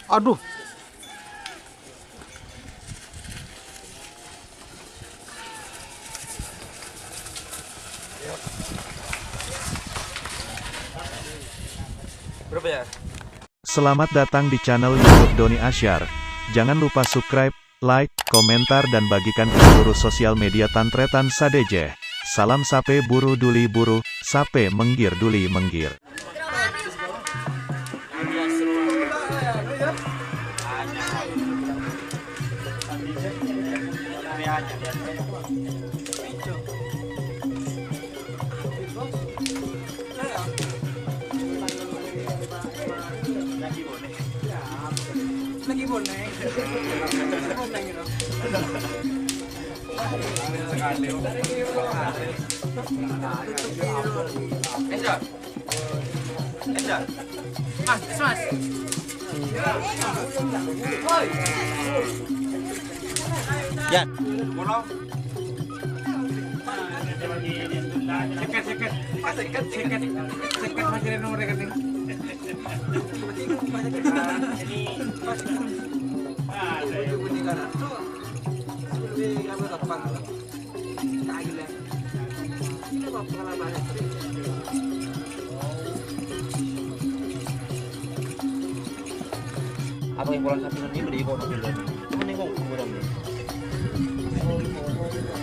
Aduh. Berapa ya? Selamat datang di channel YouTube Doni Asyar. Jangan lupa subscribe, like, komentar dan bagikan ke seluruh sosial media Tantretan Sadeje. Salam sape buru duli buru, sape menggir duli menggir. Lagi boneng. Boneng gitu. Sekali. Enjar. Enjar. Mas, mas. Woi. Ya. Bolong. Seket, seket. Seket, seket. Seket masukin nomor rekening. Atau yang pulang satu nanti beli kok mobil ini. Cuma nengok kurang.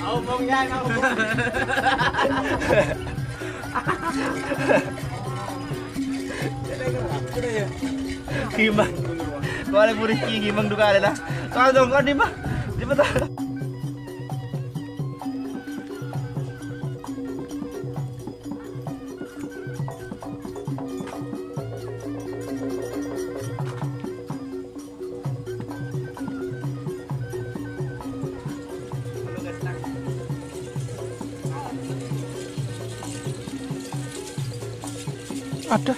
Mau ya, mau. Gimang. Kau ada murid gimang juga ada lah. Kau dong kau di mah. Di betul. Ada.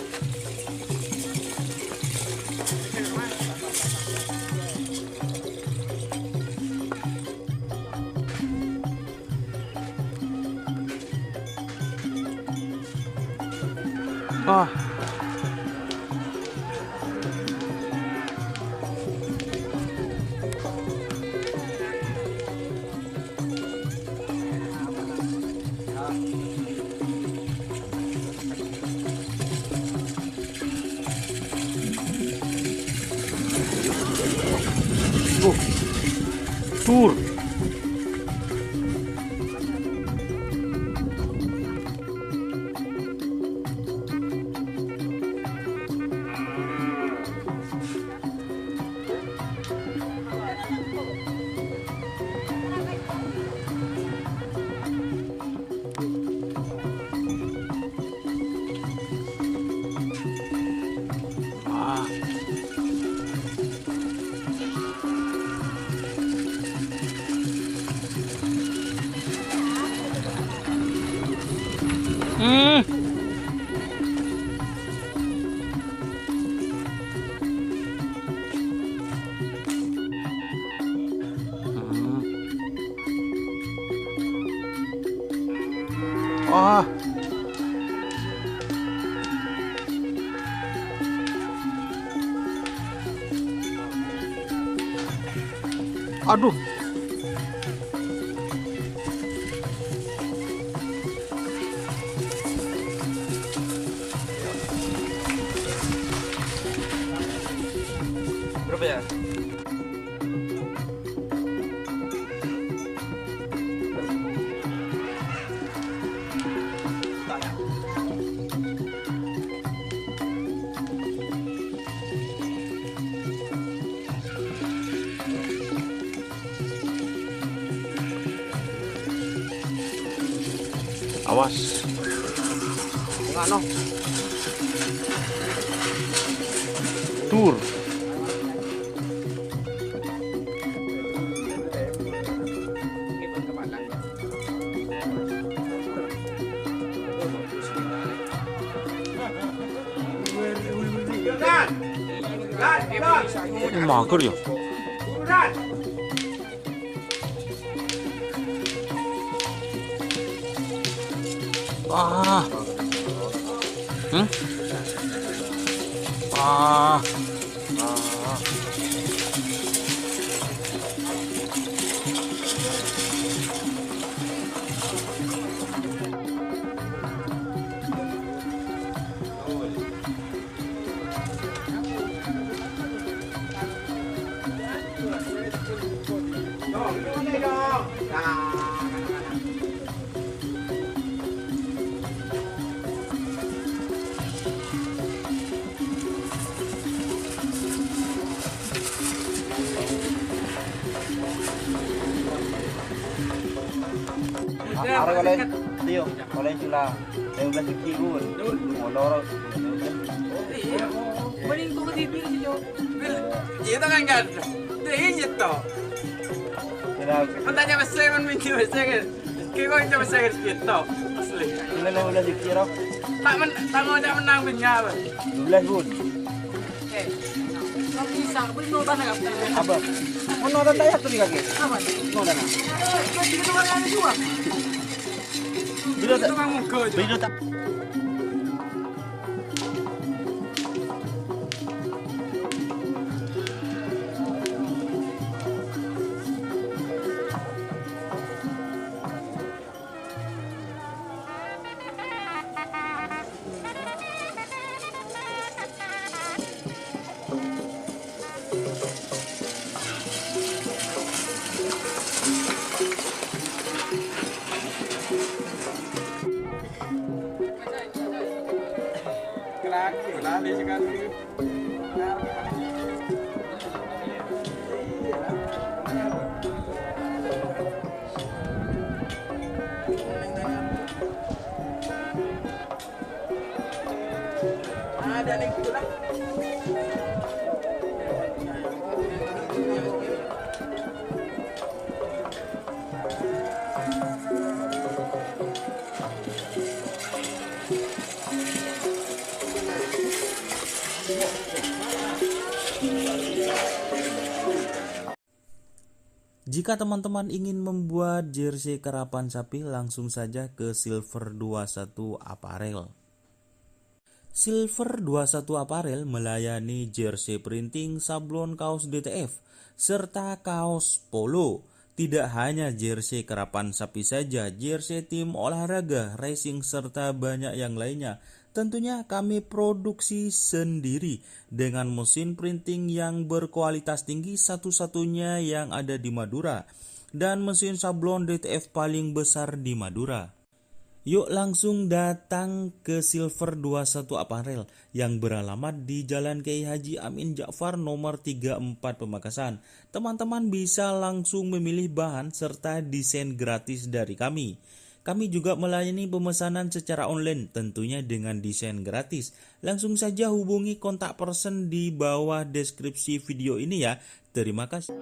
Ah. Tur. Ah. Aduh. Berapa ya? Awas. Enggak no. Tur. Ini mager ya. Ah. Hmm? Ah. Are wala tiyo, wala sila. 15 kilo. Moloro. Mending ko ketipin sih Jo. Itu kan kan. Dia itu. Kaya Pentanya masih kan minggu masih kan. Kiko itu masih kan gitu. Asli. sila na wala kilo. Tak mau dia menang punya apa? 12 bun. Nggak bisa. Beli nol tanah nggak bisa. Aba. Ano na tayo to kake? Apa? No na. Kita tuh orang yang dua. Bilo Itu kan muka. Bilo ta. Kelali sekali. Ada nih kita. Jika teman-teman ingin membuat jersey karapan sapi, langsung saja ke Silver 21 Apparel. Silver 21 Apparel melayani jersey printing, sablon kaos DTF, serta kaos polo. Tidak hanya jersey karapan sapi saja, jersey tim olahraga, racing, serta banyak yang lainnya. Tentunya kami produksi sendiri dengan mesin printing yang berkualitas tinggi, satu-satunya yang ada di Madura, dan mesin sablon DTF paling besar di Madura. Yuk langsung datang ke Silver 21 Apparel yang beralamat di Jalan Kiai Haji Amin Ja'far nomor 34 Pamekasan. Teman-teman bisa langsung memilih bahan serta desain gratis dari kami. Kami juga melayani pemesanan secara online, tentunya dengan desain gratis. Langsung saja hubungi kontak person di bawah deskripsi video ini ya. Terima kasih.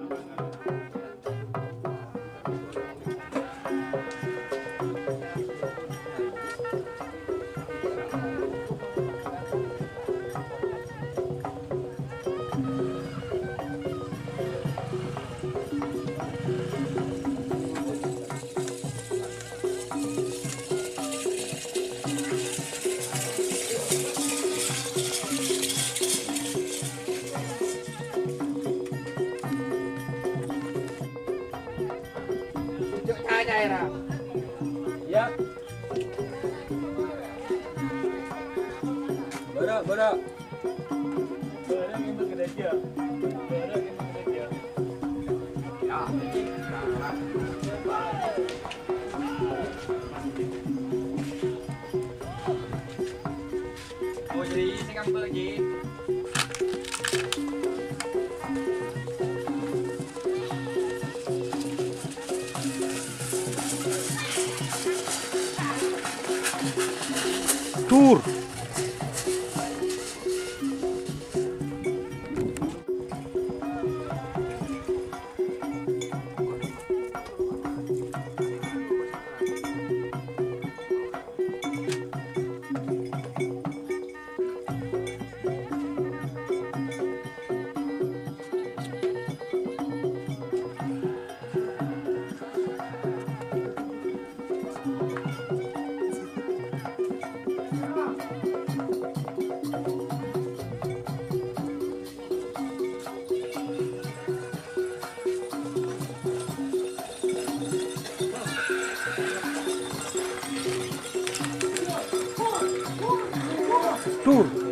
Ya. Bara. Barang itu gede dia. Ya. Oh jadi sekarang lagi. Tur. Tur.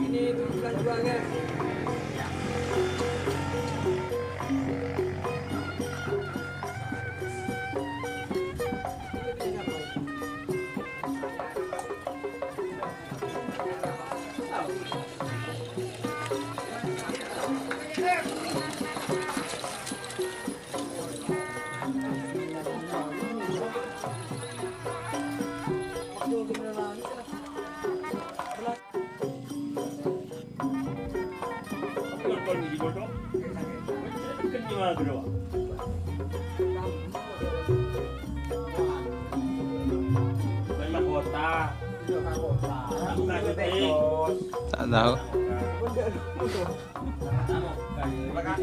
Ini bukan dua guys. Tak tahu. Makan